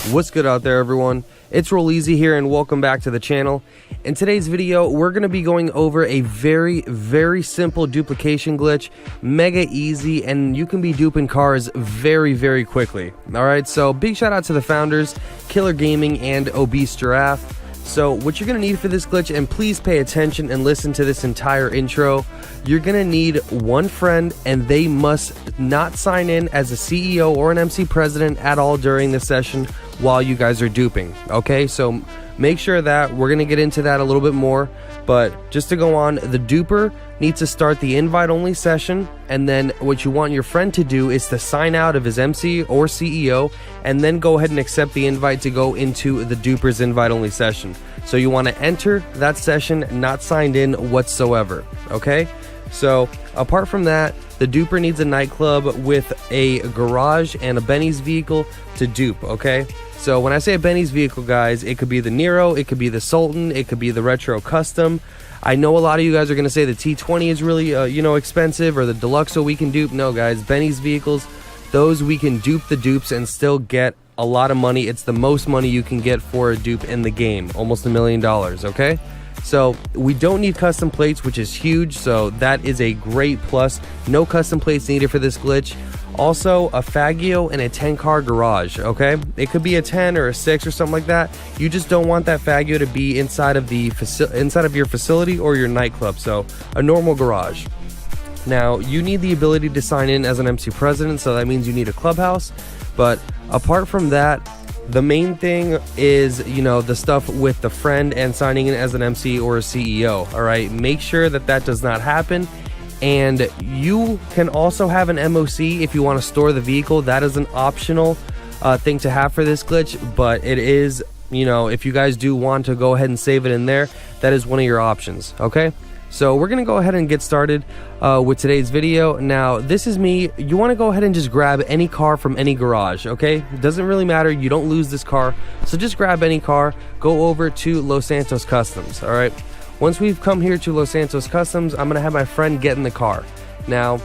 What's good out there, everyone? It's Roll Easy here, and welcome back to the channel. In today's video, we're going to be going over a very simple duplication glitch, mega easy, and you can be duping cars very quickly. Alright, so big shout out to the founders, Killer Gaming and Obese Giraffe. So what you're going to need for this glitch, and please pay attention and listen to this entire intro, you're going to need one friend, and they must not sign in as a CEO or an MC president at all during the session while you guys are duping. Okay, so make sure that we're going to get into that a little bit more, but just to go on, the duper needs to start the invite only session, and then what you want your friend to do is to sign out of his MC or CEO and then go ahead and accept the invite to go into the duper's invite only session. So you want to enter that session not signed in whatsoever. Okay, so apart from that, the duper needs a nightclub with a garage and a Benny's vehicle to dupe. Okay, so when I say a Benny's vehicle, guys, it could be the Nero, it could be the Sultan, it could be the Retro Custom. I know a lot of you guys are going to say the T20 is really, expensive, or the Deluxo we can dupe. No, guys, Benny's vehicles, those we can dupe the dupes and still get a lot of money. It's the most money you can get for a dupe in the game, almost $1 million, okay? So we don't need custom plates, which is huge, so that is a great plus. No custom plates needed for this glitch. Also, a Faggio and a 10-car garage, okay? It could be a 10 or a 6 or something like that. You just don't want that Faggio to be inside of your facility or your nightclub, so a normal garage. Now, you need the ability to sign in as an MC president, so that means you need a clubhouse. But apart from that, the main thing is, the stuff with the friend and signing in as an MC or a CEO, all right? Make sure that that does not happen. And you can also have an MOC if you want to store the vehicle. That is an optional thing to have for this glitch, but it is, if you guys do want to go ahead and save it in there, that is one of your options, okay? So we're going to go ahead and get started with today's video. Now, this is me. You want to go ahead and just grab any car from any garage, okay? It doesn't really matter. You don't lose this car. So just grab any car, go over to Los Santos Customs, all right? Once we've come here to Los Santos Customs, I'm going to have my friend get in the car. Now,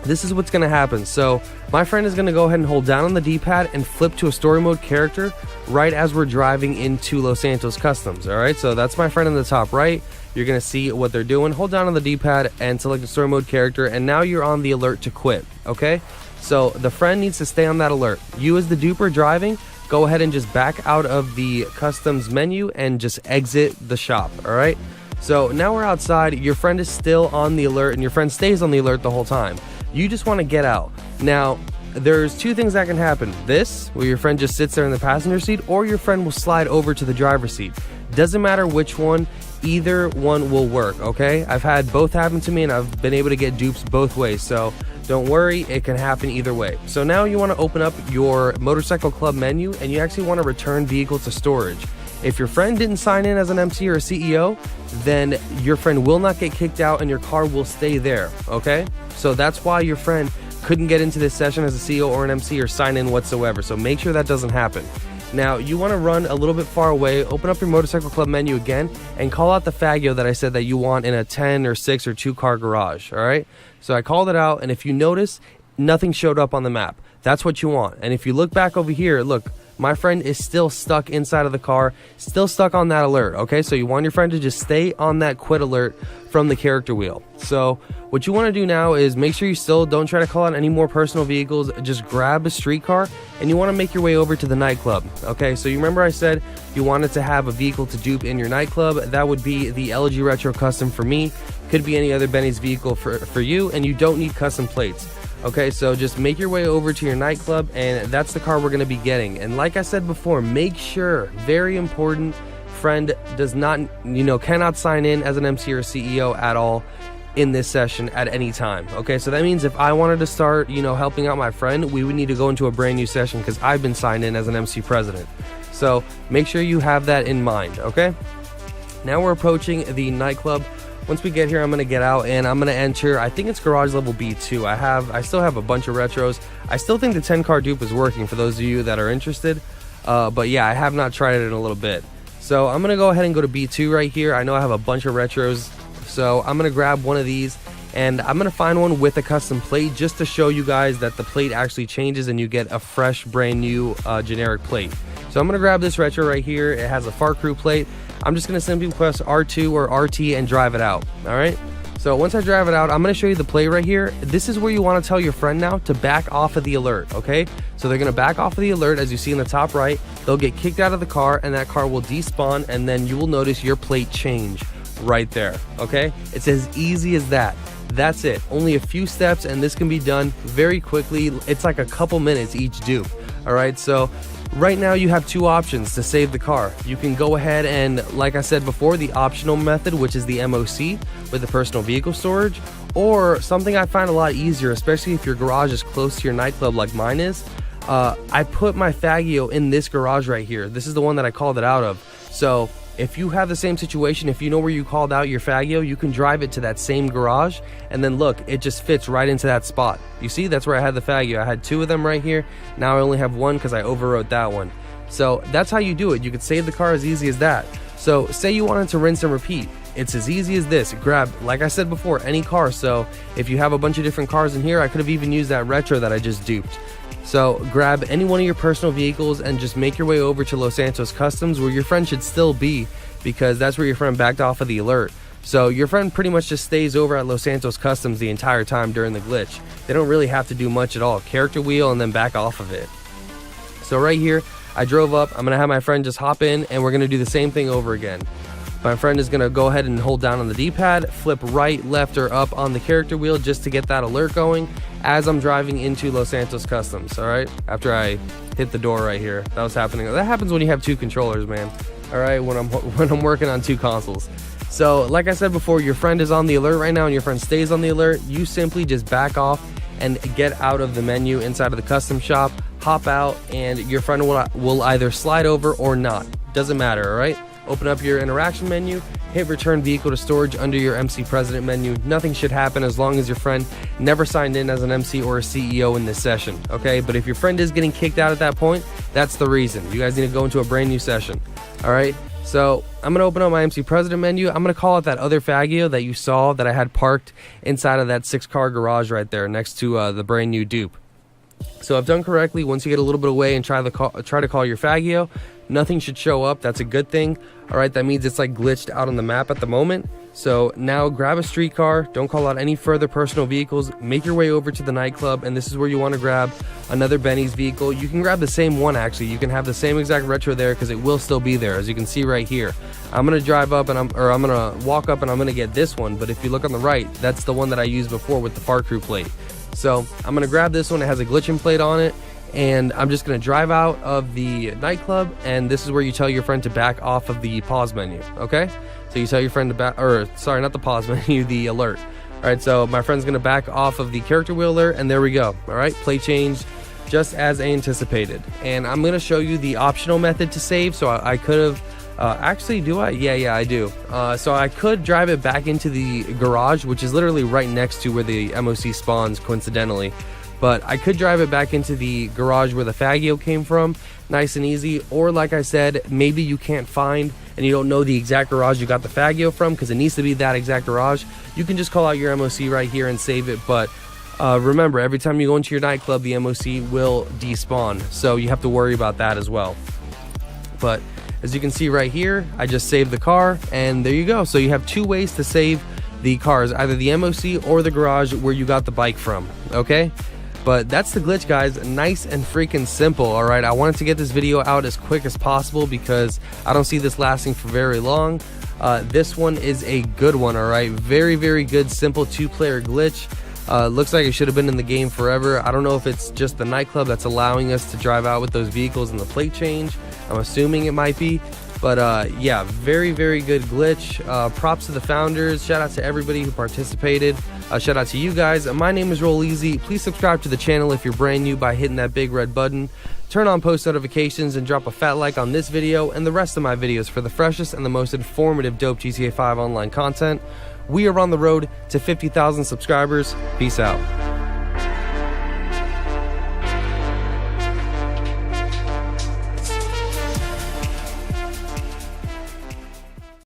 this is what's going to happen. So my friend is going to go ahead and hold down on the D-pad and flip to a story mode character right as we're driving into Los Santos Customs, all right? So that's my friend in the top right. You're going to see what they're doing. Hold down on the D-pad and select the story mode character, and now you're on the alert to quit, okay? So the friend needs to stay on that alert. You as the duper driving, go ahead and just back out of the customs menu and just exit the shop, all right? So now we're outside. Your friend is still on the alert, and your friend stays on the alert the whole time. You just want to get out. Now, there's two things that can happen. This, where your friend just sits there in the passenger seat, or your friend will slide over to the driver's seat. Doesn't matter which one, either one will work, okay? I've had both happen to me, and I've been able to get dupes both ways, so don't worry, it can happen either way. So now you want to open up your motorcycle club menu, and you actually want to return vehicle to storage. If your friend didn't sign in as an MC or a CEO, then your friend will not get kicked out and your car will stay there, okay? So that's why your friend couldn't get into this session as a CEO or an MC or sign in whatsoever. So make sure that doesn't happen. Now, you want to run a little bit far away, open up your motorcycle club menu again, and call out the Faggio that I said that you want in a 10 or 6 or 2-car garage, all right? So I called it out, and if you notice, nothing showed up on the map. That's what you want. And if you look back over here, look, my friend is still stuck inside of the car, still stuck on that alert, okay? So you want your friend to just stay on that quit alert from the character wheel. So what you want to do now is make sure you still don't try to call out any more personal vehicles. Just grab a streetcar, and you want to make your way over to the nightclub, okay? So you remember I said you wanted to have a vehicle to dupe in your nightclub. That would be the LG Retro Custom for me. Could be any other Benny's vehicle for you, and you don't need custom plates. Okay, so just make your way over to your nightclub, and that's the car we're going to be getting. And like I said before, make sure, very important, friend does not, cannot sign in as an MC or CEO at all in this session at any time. Okay, so that means if I wanted to start, helping out my friend, we would need to go into a brand new session because I've been signed in as an MC president. So make sure you have that in mind, okay? Now we're approaching the nightclub. Once we get here, I'm going to get out and I'm going to enter, I think it's garage level B2. I still have a bunch of retros. I still think the 10-car dupe is working for those of you that are interested. But yeah, I have not tried it in a little bit. So I'm going to go ahead and go to B2 right here. I know I have a bunch of retros. So I'm going to grab one of these, and I'm going to find one with a custom plate just to show you guys that the plate actually changes and you get a fresh, brand new generic plate. So I'm gonna grab this retro right here. It has a Far Crew plate. I'm just gonna simply press R2 or RT and drive it out. All right. So once I drive it out, I'm gonna show you the plate right here. This is where you wanna tell your friend now to back off of the alert, okay? So they're gonna back off of the alert, as you see in the top right. They'll get kicked out of the car, and that car will despawn, and then you will notice your plate change right there, okay? It's as easy as that. That's it. Only a few steps, and this can be done very quickly. It's like a couple minutes each dupe. All right, so right now you have two options to save the car. You can go ahead and, like I said before, the optional method, which is the MOC with the personal vehicle storage, or something I find a lot easier, especially if your garage is close to your nightclub like mine is. I put my Faggio in this garage right here. This is the one that I called it out of. So if you have the same situation, if you know where you called out your Faggio, you can drive it to that same garage, and then look, it just fits right into that spot. You see, that's where I had the Faggio. I had two of them right here. Now I only have one because I overwrote that one. So that's how you do it. You could save the car as easy as that. So say you wanted to rinse and repeat. It's as easy as this. Grab, like I said before, any car. So if you have a bunch of different cars in here, I could have even used that retro that I just duped. So grab any one of your personal vehicles and just make your way over to Los Santos Customs, where your friend should still be, because that's where your friend backed off of the alert. So your friend pretty much just stays over at Los Santos Customs the entire time during the glitch. They don't really have to do much at all. Character wheel and then back off of it. So right here, I drove up. I'm gonna have my friend just hop in, and we're gonna do the same thing over again. My friend is gonna go ahead and hold down on the D-pad, flip right, left, or up on the character wheel just to get that alert going as I'm driving into Los Santos Customs. All right, after I hit the door right here, that was happening. That happens when you have two controllers, man. All right, when I'm working on two consoles. So like I said before, your friend is on the alert right now, and your friend stays on the alert. You simply just back off and get out of the menu inside of the custom shop, hop out, and your friend will either slide over or not. Doesn't matter. All right. Open up your interaction menu, hit return vehicle to storage under your MC President menu. Nothing should happen as long as your friend never signed in as an MC or a CEO in this session, okay? But if your friend is getting kicked out at that point, that's the reason. You guys need to go into a brand new session, all right? So I'm gonna open up my MC President menu. I'm gonna call out that other Faggio that you saw that I had parked inside of that 6-car garage right there next to the brand new dupe. So if done correctly, once you get a little bit away and try to call your Faggio, nothing should show up. That's a good thing. All right, that means it's like glitched out on the map at the moment. So now grab a streetcar, don't call out any further personal vehicles, make your way over to the nightclub, and this is where you want to grab another Benny's vehicle. You can grab the same one, actually. You can have the same exact retro there because it will still be there, as you can see right here. I'm gonna drive up and I'm gonna walk up and I'm gonna get this one, but if you look on the right, that's the one that I used before with the Far Crew plate. So I'm gonna grab this one. It has a glitching plate on it, and I'm just gonna drive out of the nightclub, and this is where you tell your friend to back off of the pause menu, okay? So you tell your friend to back, or sorry, not the pause menu, the alert. All right, so my friend's gonna back off of the character wheel alert, and there we go. All right, plate change just as anticipated. And I'm gonna show you the optional method to save. So I could have, actually, do I? Yeah, I do. So I could drive it back into the garage, which is literally right next to where the MOC spawns, coincidentally. But I could drive it back into the garage where the Faggio came from, nice and easy. Or like I said, maybe you can't find and you don't know the exact garage you got the Faggio from, because it needs to be that exact garage. You can just call out your MOC right here and save it. But remember, every time you go into your nightclub, the MOC will despawn. So you have to worry about that as well. But as you can see right here, I just saved the car, and there you go. So you have two ways to save the cars, either the MOC or the garage where you got the bike from, okay? But that's the glitch, guys. Nice and freaking simple. All right, I wanted to get this video out as quick as possible because I don't see this lasting for very long. This one is a good one. All right, very good, simple 2-player glitch. Looks like it should have been in the game forever. I don't know if it's just the nightclub that's allowing us to drive out with those vehicles in the plate change. I'm assuming it might be. But yeah, very good glitch. Props to the founders. Shout out to everybody who participated. Shout out to you guys. My name is Roll Easy. Please subscribe to the channel if you're brand new by hitting that big red button. Turn on post notifications and drop a fat like on this video and the rest of my videos for the freshest and the most informative dope GTA 5 online content. We are on the road to 50,000 subscribers. Peace out.